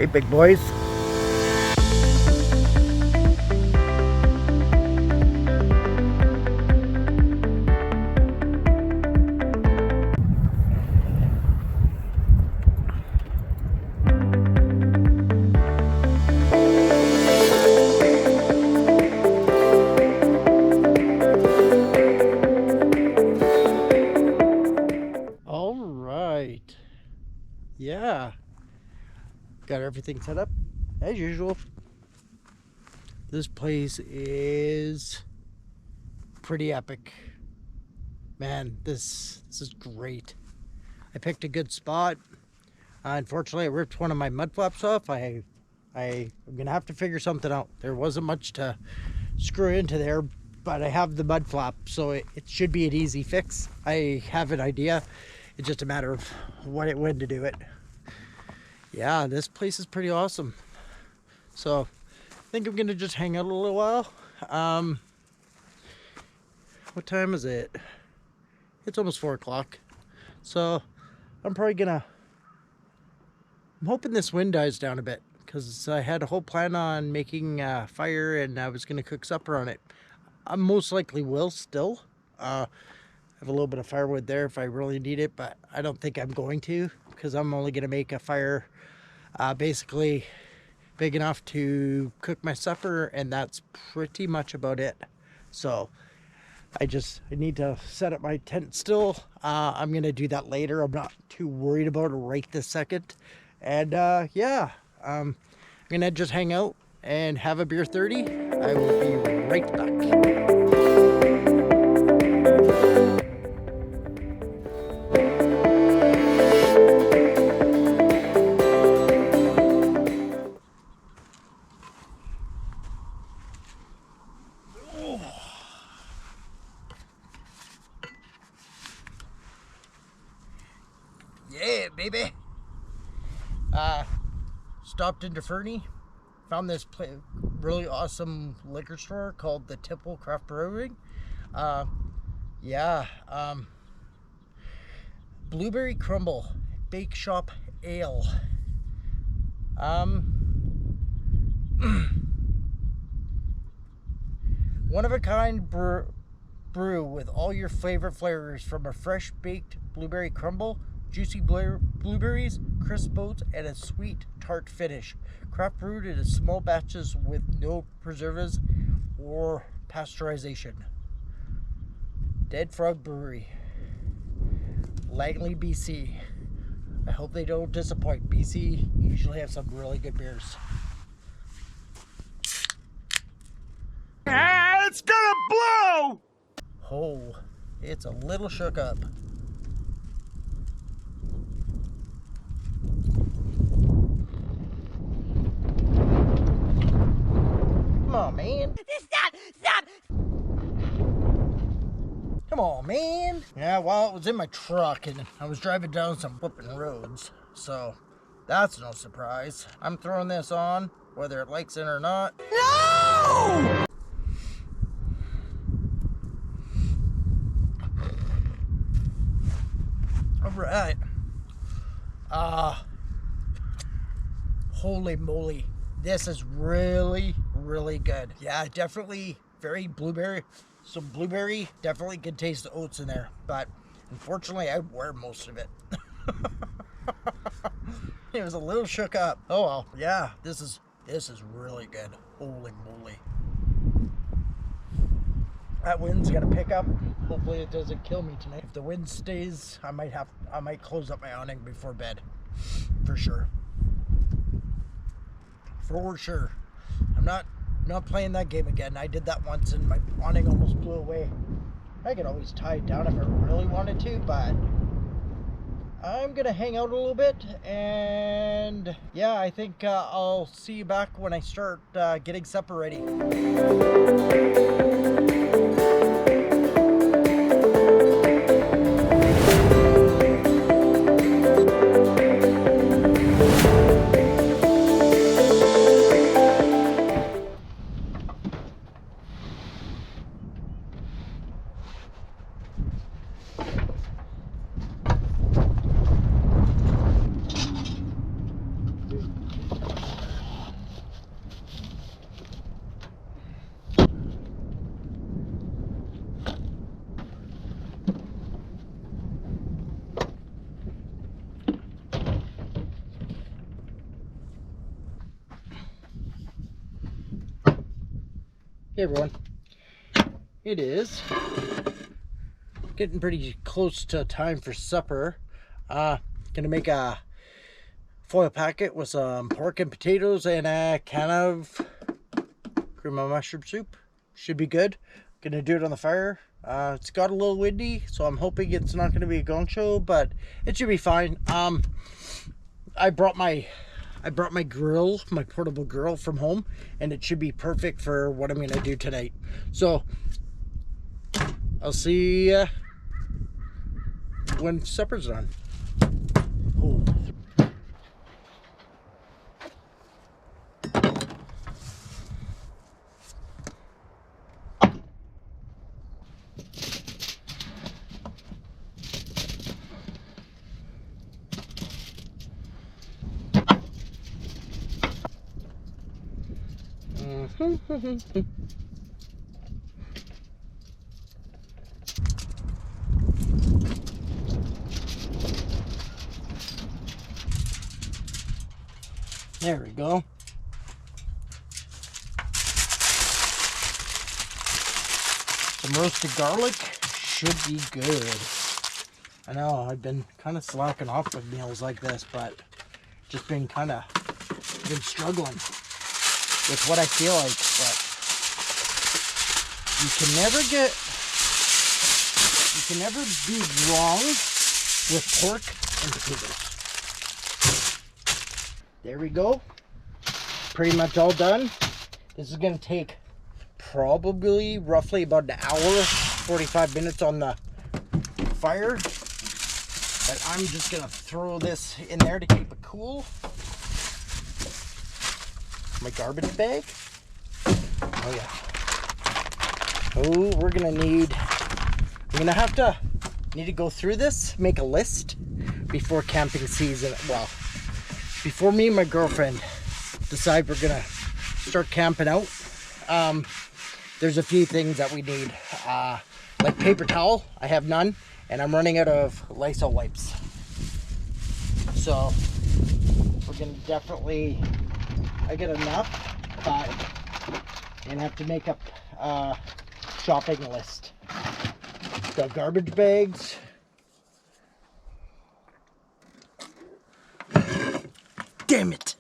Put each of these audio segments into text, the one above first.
Hey, big boys. All right. Yeah. Got everything set up as usual. This place is pretty epic. Man, this is great. I picked a good spot. Unfortunately, I ripped one of my mud flaps off. I'm gonna have to figure something out. There wasn't much to screw into there, but I have the mud flap, so it should be an easy fix. I have an idea. It's just a matter of when to do it. Yeah, this place is pretty awesome. So I think I'm gonna just hang out a little while. What time is it? It's almost 4 o'clock. So I'm hoping this wind dies down a bit, because I had a whole plan on making a fire and I was gonna cook supper on it. I most likely will still. I have a little bit of firewood there if I really need it, but I don't think I'm going to, because I'm only gonna make a fire basically big enough to cook my supper, and that's pretty much about it. So I need to set up my tent still. I'm gonna do that later. I'm not too worried about it right this second. And yeah, I'm gonna just hang out and have a beer 30. I will be right back. Yeah, baby. Stopped into Fernie, found this really awesome liquor store called the Tipple Craft Brewing. Blueberry Crumble Bake Shop Ale. One of a kind brew with all your favorite flavors, from a fresh baked blueberry crumble, juicy blueberries, crisp oats, and a sweet tart finish. Craft brewed in small batches with no preservatives or pasteurization. Dead Frog Brewery, Langley, BC. I hope they don't disappoint. BC usually have some really good beers. It's gonna blow! Oh, it's a little shook up. Come on, man. Stop! Come on, man. Yeah, well, it was in my truck and I was driving down some flipping roads, so that's no surprise. I'm throwing this on, whether it likes it or not. No! All right. Holy moly. This is really, really good. Yeah, definitely very blueberry. So blueberry, definitely could taste the oats in there, but unfortunately I wear most of it. It was a little shook up. Oh well, yeah, this is really good. Holy moly. That wind's gonna pick up. Hopefully it doesn't kill me tonight. If the wind stays, I might close up my awning before bed. For sure. For sure. I'm not playing that game again. I did that once and my awning almost blew away. I could always tie it down if I really wanted to, but I'm gonna hang out a little bit, and yeah, I think I'll see you back when I start getting supper ready. Hey everyone, it is getting pretty close to time for supper. Gonna make a foil packet with some pork and potatoes and a can of cream of mushroom soup. Should be good. Gonna do it on the fire. It's got a little windy, so I'm hoping it's not gonna be a gong show, but it should be fine. I brought my grill, my portable grill from home, and it should be perfect for what I'm going to do tonight. So I'll see you when supper's done. Oh. There we go. Some roasted garlic should be good. I know I've been kind of slacking off with meals like this, but just been struggling with what I feel like. But you can never be wrong with pork and potatoes. There we go. Pretty much all done. This is going to take probably roughly about an hour, 45 minutes on the fire. But I'm just going to throw this in there to keep it cool. My garbage bag. Oh yeah. Oh, we're going to need to go through this, make a list before camping season. Well, before me and my girlfriend decide we're gonna start camping out, there's a few things that we need, like paper towel. I have none, and I'm running out of Lysol wipes. So we're gonna definitely, I get enough, but I'm gonna have to make up a shopping list. Got garbage bags. Damn it!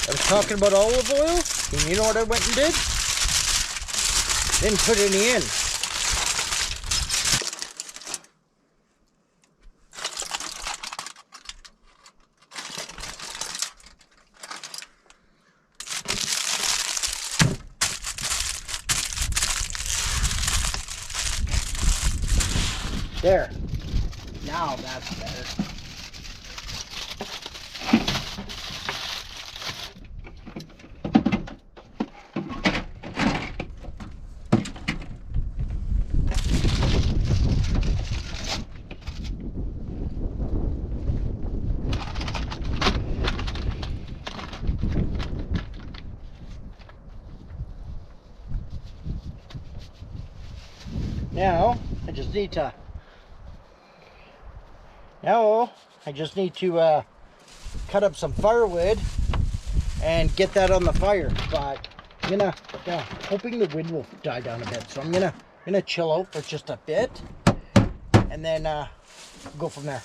I was talking about olive oil, and you know what I went and did? Didn't put any in. There. Now that's better. Now, I just need to cut up some firewood and get that on the fire. But I'm hoping the wind will die down a bit. So I'm gonna chill out for just a bit, and then go from there.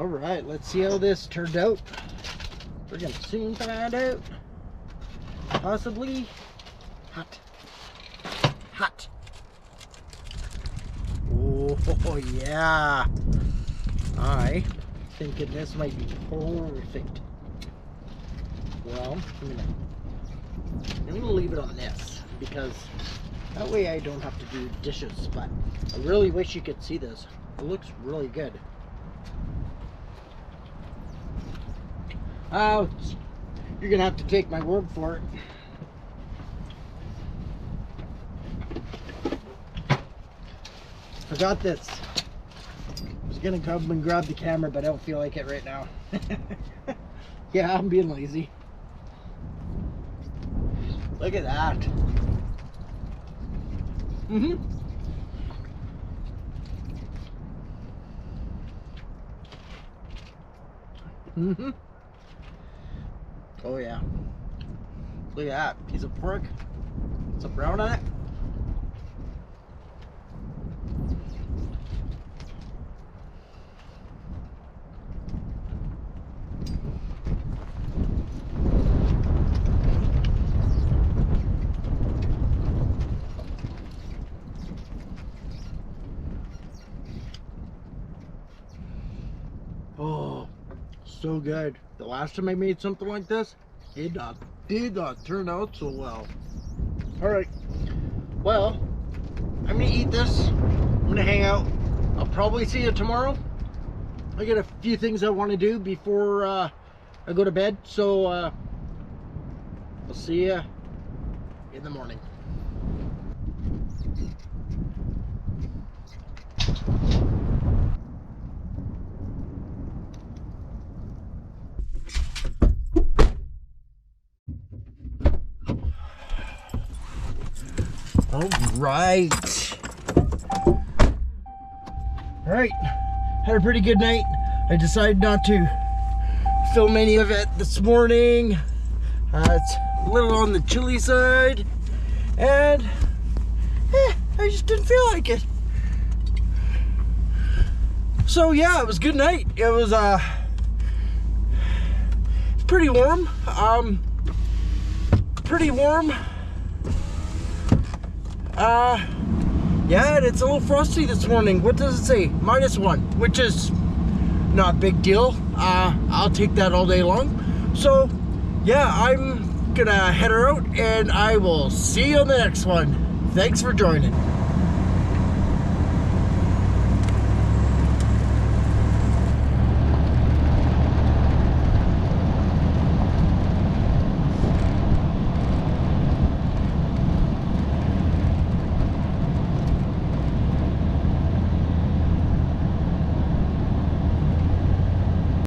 All right, let's see how this turned out. We're gonna soon find out. Possibly hot. Hot. Oh yeah. I thinking this might be perfect. Well, I'm gonna leave it on this because that way I don't have to do dishes, but I really wish you could see this. It looks really good. You're gonna have to take my word for it. Forgot this. I was gonna come and grab the camera, but I don't feel like it right now. Yeah, I'm being lazy. Look at that. Oh yeah. Look at that piece of pork. Some brown on it. Oh, so good. The last time I made something like this, it did not turn out so well. All right, well, I'm gonna eat this. I'm gonna hang out. I'll probably see you tomorrow. I got a few things I want to do before I go to bed, so I'll see you in the morning. All right, had a pretty good night. I decided not to film any of it this morning. It's a little on the chilly side, and I just didn't feel like it. So yeah, it was a good night. It was pretty warm. Yeah, and it's a little frosty this morning. What does it say? -1, which is not a big deal. I'll take that all day long. So yeah, I'm gonna head her out, and I will see you on the next one. Thanks for joining.